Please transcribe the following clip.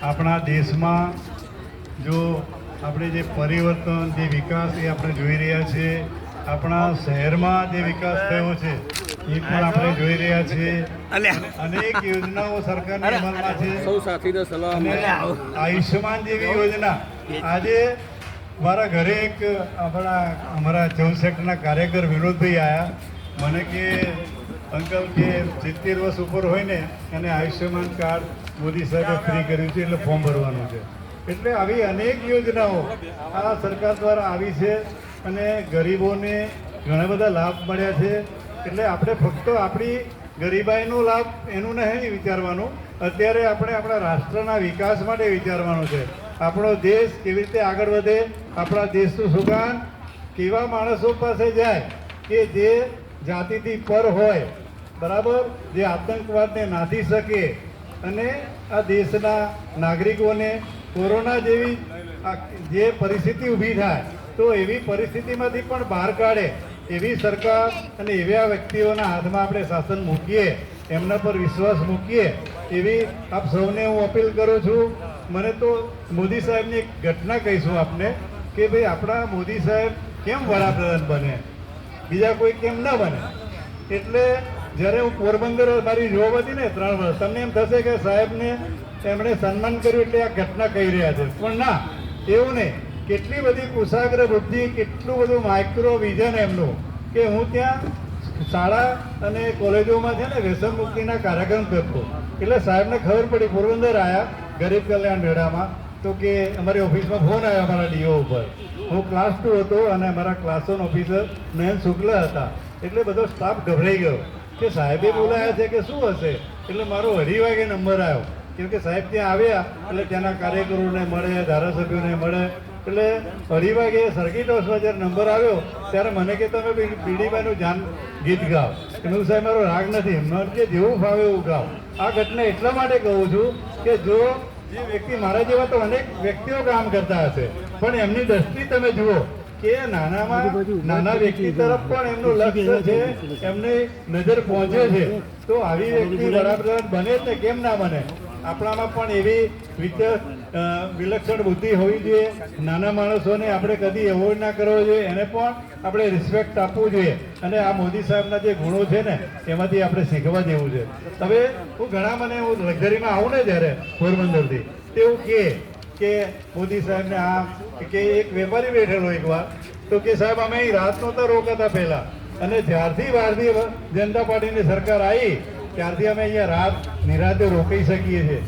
આપણા દેશમાં જો આપણે જે પરિવર્તન, જે વિકાસ એ આપણે જોઈ રહ્યા છીએ, આપણા શહેરમાં જે વિકાસ થયો છે એ પણ આપણે જોઈ રહ્યા છીએ. અનેક યોજનાઓ સરકારની અમલમાં છે અને આયુષ્યમાન જેવી યોજના. આજે મારા ઘરે એક અમારા 14 સેક્ટરના કાર્યકર વિનોદભાઈ આવ્યા. મને કે અંકલ કે 70 વર્ષ ઉપર હોય ને અને આયુષ્યમાન કાર્ડ મોદી સાહેબે ફ્રી કર્યું છે એટલે ફોર્મ ભરવાનું છે. એટલે આવી અનેક યોજનાઓ આ સરકાર દ્વારા આવી છે અને ગરીબોને ઘણા બધા લાભ મળ્યા છે. એટલે આપણે ફક્ત આપણી ગરીબાઈનો લાભ એનું નહીં વિચારવાનું, અત્યારે આપણે આપણા રાષ્ટ્રના વિકાસ માટે વિચારવાનું છે. આપણો દેશ કેવી રીતે આગળ વધે, આપણા દેશનું સુકાન કેવા માણસો પાસે જાય કે જે જાતિથી પર હોય, બરાબર, જે આતંકવાદને નાથી શકે અને આ દેશના નાગરિકોને કોરોના જેવી જે પરિસ્થિતિ ઊભી થાય તો એવી પરિસ્થિતિમાંથી પણ બહાર કાઢે એવી સરકાર અને એવા વ્યક્તિઓના હાથમાં આપણે શાસન મૂકીએ, એમના પર વિશ્વાસ મૂકીએ એવી આપ સૌને હું અપીલ કરું છું. મને તો મોદી સાહેબની એક ઘટના કહીશું આપને કે ભાઈ આપણા મોદી સાહેબ કેમ વડાપ્રધાન બને, બીજા કોઈ કેમ ન બને. એટલે જ્યારે હું પોરબંદર મારી જોબ હતી ને 3 વર્ષ, તમને એમ થશે કે સાહેબને એમણે સન્માન કર્યું એટલે આ ઘટના કહી રહ્યા છે, પણ ના, એવું નહીં. કેટલી બધી કુશાગ્ર બુદ્ધિ, કેટલું બધું માઇક્રો વિઝન એમનું કે હું ત્યાં શાળા અને કોલેજોમાં છે ને વ્યસન મુક્તિના કાર્યક્રમ કરતો. એટલે સાહેબને ખબર પડી, પોરબંદર આવ્યા ગરીબ કલ્યાણ મેળામાં, તો કે અમારી ઓફિસમાં ફોન આવ્યો અમારા ડીઓ ઉપર. હું ક્લાસ 2 હતો અને અમારા ક્લાસ 1 ઓફિસર નયન શુક્લ હતા. એટલે બધો સ્ટાફ ગભરાઈ ગયો કે સાહેબે બોલાયા છે કે શું હશે. એટલે મારો 2:30 વાગે નંબર આવ્યો, કેમ કે સાહેબ ત્યાં આવ્યા એટલે ત્યાંના કાર્યકરોને મળે, ધારાસભ્યોને મળે. એટલે 2:30 વાગે સર્કિટ હાઉસમાં જ્યારે નંબર આવ્યો ત્યારે મને કે તમે પીડીબાઈનું જાન ગીત ગાઓ. હું સાહેબ મારો રાગ નથી, મને કે જેવું ફાવે એવું ગાઓ. આ ઘટના એટલા માટે કહું છું કે જો જે વ્યક્તિ મારા જેવા તો અનેક વ્યક્તિઓ કામ કરતા હશે, પણ એમની દ્રષ્ટિ તમે જુઓ કે નાના વ્યક્તિ તરફ પણ એમનું લક્ષ્ય છે, એમની નજર પહોંચે છે. તો આવી વ્યક્તિ વડાપ્રધાન બને જ ને, કેમ ના બને. આપણામાં પણ એવી વિલક્ષણ બુદ્ધિ હોવી જોઈએ. નાના માણસોને આપણે કદી એવોર્ડ ના કરવો જોઈએ, એને પણ આપણે રિસ્પેક્ટ આપવું જોઈએ. અને આ મોદી સાહેબના જે ગુણો છે ને એમાંથી આપણે શીખવા જેવું છે. હવે હું લક્ઝરીમાં આવું ને જ્યારે પોરબંદરથી, તેવું કે મોદી સાહેબને આ કે એક વેપારી બેઠેલો એકવાર, તો કે સાહેબ અમે અહીં રાત નહોતા રોકાતા પહેલા, અને જ્યારથી ભારતીય જનતા પાર્ટીની સરકાર આવી ત્યારથી અમે અહીંયા રાત નિરાતે રોકાઈ શકીએ છીએ.